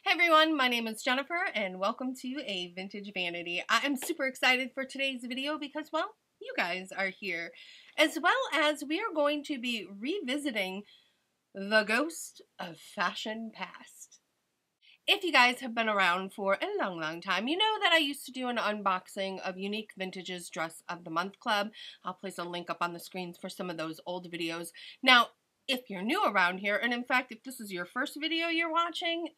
Hey everyone, my name is Jennifer and welcome to A Vintage Vanity. I am super excited for today's video because, well, you guys are here. As well as we are going to be revisiting the ghost of fashion past. If you guys have been around for a long time, you know that I used to do an unboxing of Unique Vintage's Dress of the Month Club. I'll place a link up on the screens for some of those old videos. Now, if you're new around here, and in fact, if this is your first video you're watching,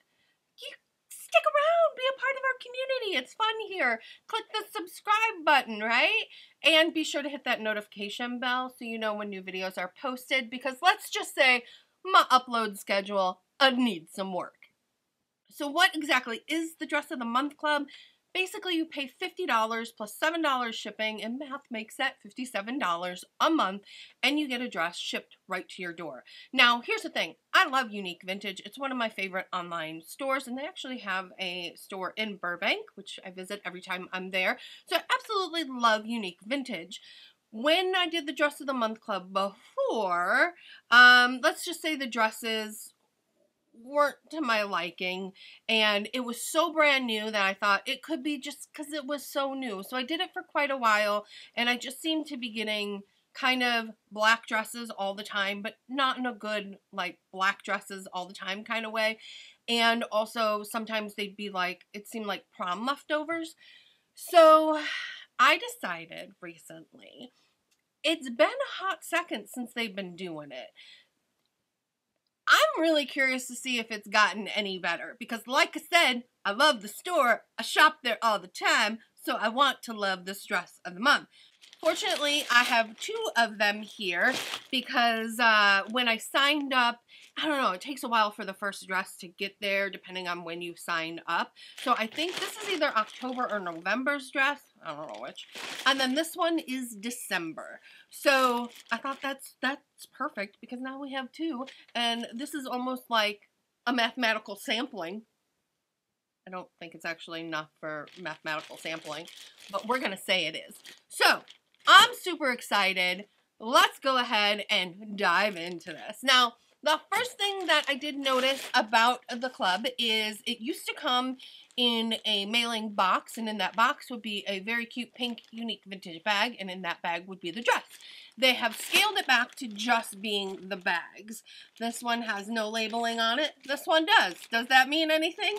you stick around, be a part of our community. It's fun here. Click the subscribe button, right? And be sure to hit that notification bell so you know when new videos are posted, because let's just say my upload schedule needs some work. So what exactly is the Dress of the Month Club? Basically, you pay $50 plus $7 shipping, and math makes that $57 a month, and you get a dress shipped right to your door. Now, here's the thing. I love Unique Vintage. It's one of my favorite online stores, and they actually have a store in Burbank, which I visit every time I'm there. So I absolutely love Unique Vintage. When I did the Dress of the Month Club before, let's just say the dresses weren't to my liking, and it was so brand new that I thought it could be just because it was so new. So I did it for quite a while, and I just seemed to be getting kind of black dresses all the time, but not in a good, like, black dresses all the time kind of way. And also sometimes they'd be like, it seemed like prom leftovers. So I decided recently, it's been a hot second since they've been doing it. I'm really curious to see if it's gotten any better, because like I said, I love the store, I shop there all the time, so I want to love this dress of the month. Fortunately, I have two of them here because when I signed up, I don't know, it takes a while for the first dress to get there depending on when you sign up. So I think this is either October or November's dress. I don't know which. And then this one is December. So I thought that's perfect because now we have two. And this is almost like a mathematical sampling. I don't think it's actually enough for mathematical sampling, but we're going to say it is. So I'm super excited. Let's go ahead and dive into this. Now, the first thing that I did notice about the club is it used to come in a mailing box, and in that box would be a very cute pink Unique Vintage bag, and in that bag would be the dress. They have scaled it back to just being the bags. This one has no labeling on it. This one does. Does that mean anything?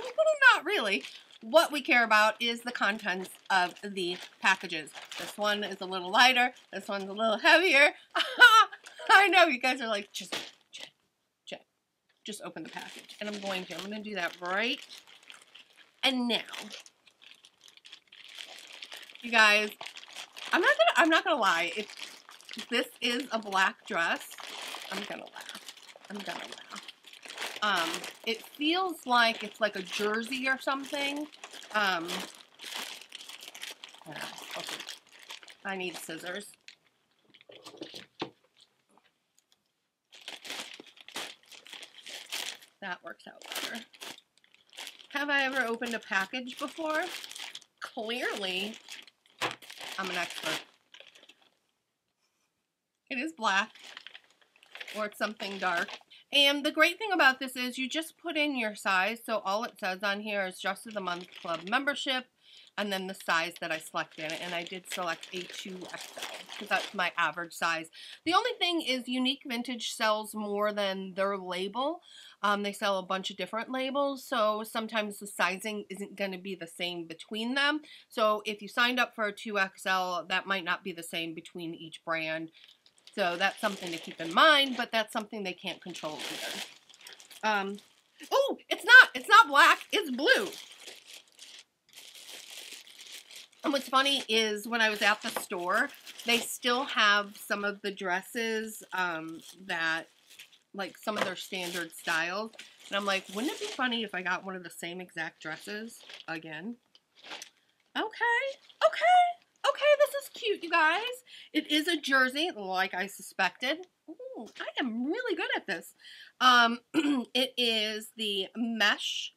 Not really. What we care about is the contents of the packages. This one is a little lighter. This one's a little heavier. I know you guys are like, just open the package. And I'm going to do that right. And now, you guys, I'm not gonna lie. If this is a black dress, I'm gonna laugh. It feels like it's like a jersey or something. Okay. I need scissors. That works out better. Have I ever opened a package before? Clearly, I'm an expert. It is black, or it's something dark. And the great thing about this is you just put in your size. So all it says on here is Dress of the Month Club membership, and then the size that I selected. And I did select a 2XL because that's my average size. The only thing is Unique Vintage sells more than their label. They sell a bunch of different labels, so sometimes the sizing isn't going to be the same between them. So if you signed up for a 2XL, that might not be the same between each brand. So that's something to keep in mind, but that's something they can't control either. Oh, it's not black, it's blue. And what's funny is when I was at the store, they still have some of the dresses that, like, some of their standard styles. And I'm like, wouldn't it be funny if I got one of the same exact dresses again? Okay, this is cute, you guys. It is a jersey, like I suspected. Ooh, I am really good at this. It is the mesh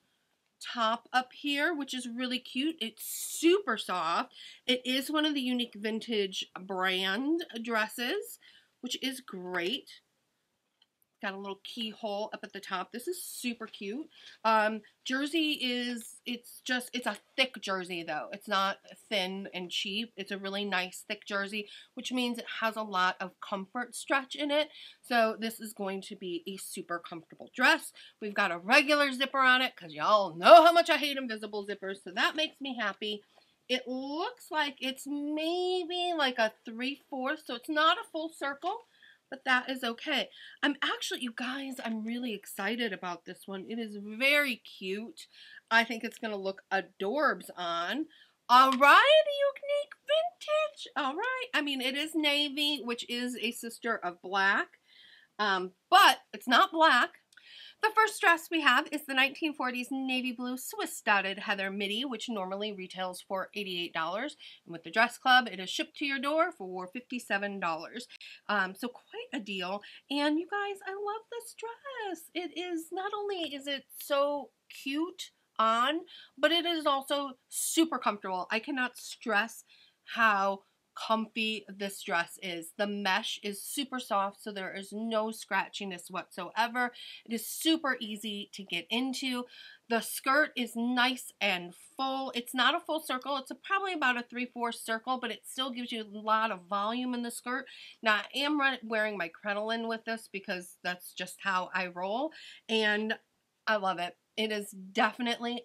top up here, which is really cute. It's super soft. It is one of the Unique Vintage brand dresses, which is great. Got a little keyhole up at the top. This is super cute. Jersey is, it's a thick jersey though. It's not thin and cheap. It's a really nice thick jersey, which means it has a lot of comfort stretch in it. So this is going to be a super comfortable dress. We've got a regular zipper on it because y'all know how much I hate invisible zippers. So that makes me happy. It looks like it's maybe like a 3/4, so it's not a full circle, but that is okay. I'm actually, you guys, I'm really excited about this one. It is very cute. I think it's going to look adorbs on. All right, unique vintage. All right. I mean, it is navy, which is a sister of black, but it's not black. The first dress we have is the 1940s navy blue Swiss dotted heather midi, which normally retails for $88. And with the dress club, it is shipped to your door for $57. So quite a deal. And you guys, I love this dress. It is, not only is it so cute on, but it is also super comfortable. I cannot stress how comfy this dress is. The mesh is super soft, so there is no scratchiness whatsoever. It is super easy to get into. The skirt is nice and full. It's not a full circle. It's probably about a 3/4 circle, but it still gives you a lot of volume in the skirt. Now, I am wearing my crinoline with this because that's just how I roll, and I love it. It is definitely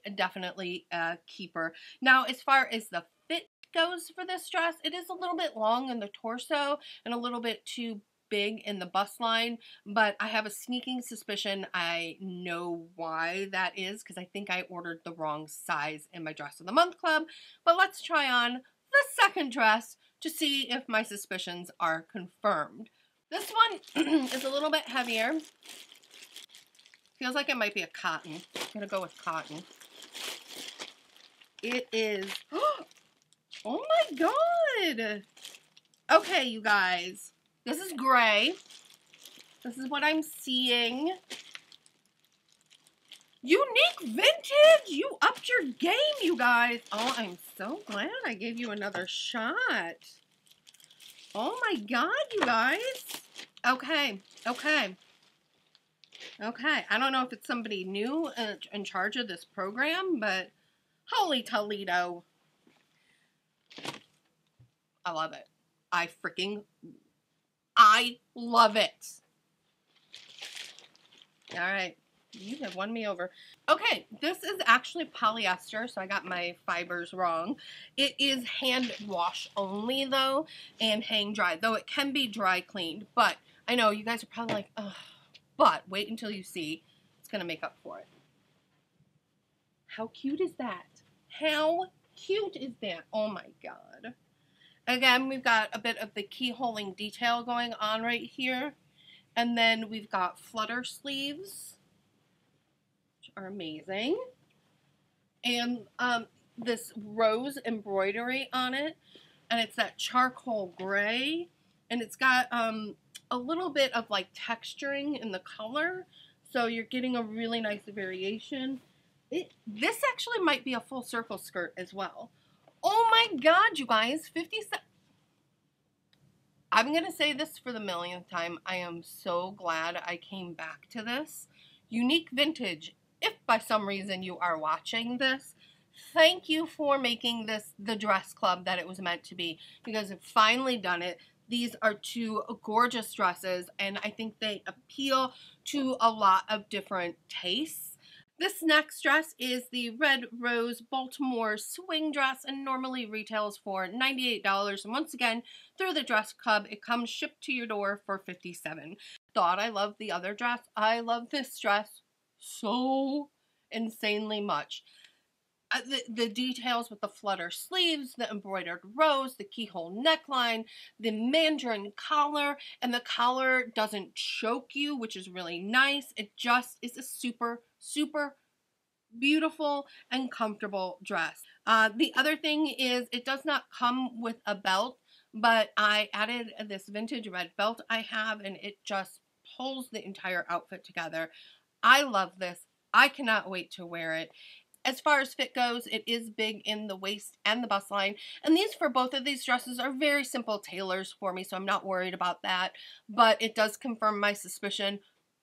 a keeper. Now, as far as the fit goes for this dress, it is a little bit long in the torso and a little bit too big in the bust line, but I have a sneaking suspicion I know why that is, because I think I ordered the wrong size in my Dress of the Month Club. But let's try on the second dress to see if my suspicions are confirmed. This one is a little bit heavier. Feels like it might be a cotton. I'm gonna go with cotton. It is, oh my god! Okay, you guys. This is gray. This is what I'm seeing. Unique vintage! You upped your game, you guys. Oh, I'm so glad I gave you another shot. Oh my god, you guys. Okay. I don't know if it's somebody new in charge of this program, but holy Toledo. I love it. I love it. All right. You have won me over. Okay, this is actually polyester, so I got my fibers wrong. It is hand wash only, though, and hang dry, though it can be dry cleaned. But I know you guys are probably like, ugh. But wait until you see. It's going to make up for it. How cute is that? How cute is that? Oh my god. Again, we've got a bit of the keyholing detail going on right here. And then we've got flutter sleeves, which are amazing. And this rose embroidery on it. And it's that charcoal gray. And it's got a little bit of like texturing in the color. So you're getting a really nice variation. This actually might be a full circle skirt as well. Oh my god, you guys, 57. I'm going to say this for the millionth time. I am so glad I came back to this. Unique vintage, if by some reason you are watching this, thank you for making this the dress club that it was meant to be, because I've finally done it. These are two gorgeous dresses, and I think they appeal to a lot of different tastes. This next dress is the Red Rose Baltimore swing dress, and normally retails for $98. And once again, through the dress club, it comes shipped to your door for $57. Thought I loved the other dress. I love this dress so insanely much. The details with the flutter sleeves, the embroidered rose, the keyhole neckline, the mandarin collar, and the collar doesn't choke you, which is really nice. It just is a super beautiful and comfortable dress. The other thing is it does not come with a belt, but I added this vintage red belt I have, and it just pulls the entire outfit together. I love this. I cannot wait to wear it. As far as fit goes, it is big in the waist and the bust line. And these, for both of these dresses, are very simple tailors for me, so I'm not worried about that. But it does confirm my suspicion.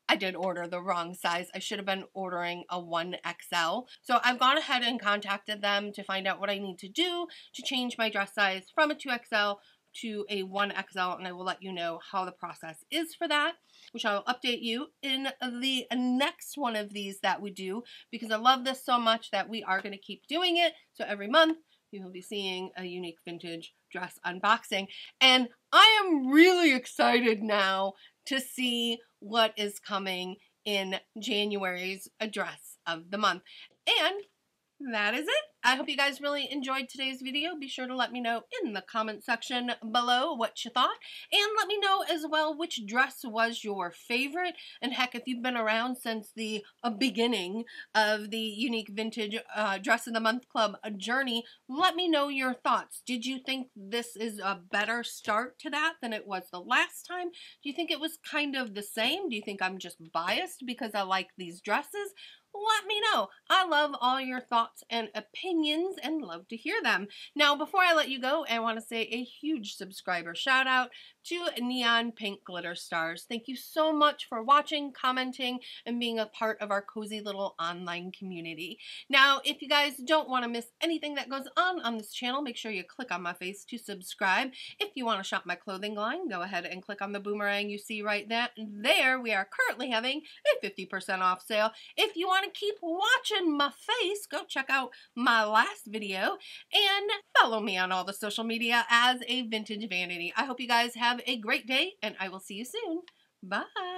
I did order the wrong size. I should have been ordering a 1XL. So I've gone ahead and contacted them to find out what I need to do to change my dress size from a 2XL to a 1XL, and I will let you know how the process is for that, which I'll update you in the next one of these that we do, because I love this so much that we are going to keep doing it. So every month you will be seeing a unique vintage dress unboxing, and I am really excited now to see what is coming in January's dress of the month. And that is it. I hope you guys really enjoyed today's video. Be sure to let me know in the comment section below what you thought. And let me know as well which dress was your favorite. And heck, if you've been around since the beginning of the Unique Vintage Dress of the Month Club journey, let me know your thoughts. Did you think this is a better start to that than it was the last time? Do you think it was kind of the same? Do you think I'm just biased because I like these dresses? Let me know. I love all your thoughts and opinions and love to hear them. Now, before I let you go, I want to say a huge subscriber shout out to Neon Pink Glitter Stars. Thank you so much for watching, commenting, and being a part of our cozy little online community. Now, if you guys don't want to miss anything that goes on this channel, make sure you click on my face to subscribe. If you want to shop my clothing line, go ahead and click on the boomerang you see right there. We are currently having a 50% off sale. If you want to keep watching my face, go check out my last video and follow me on all the social media as a Vintage Vanity. I hope you guys have a great day, and I will see you soon. Bye.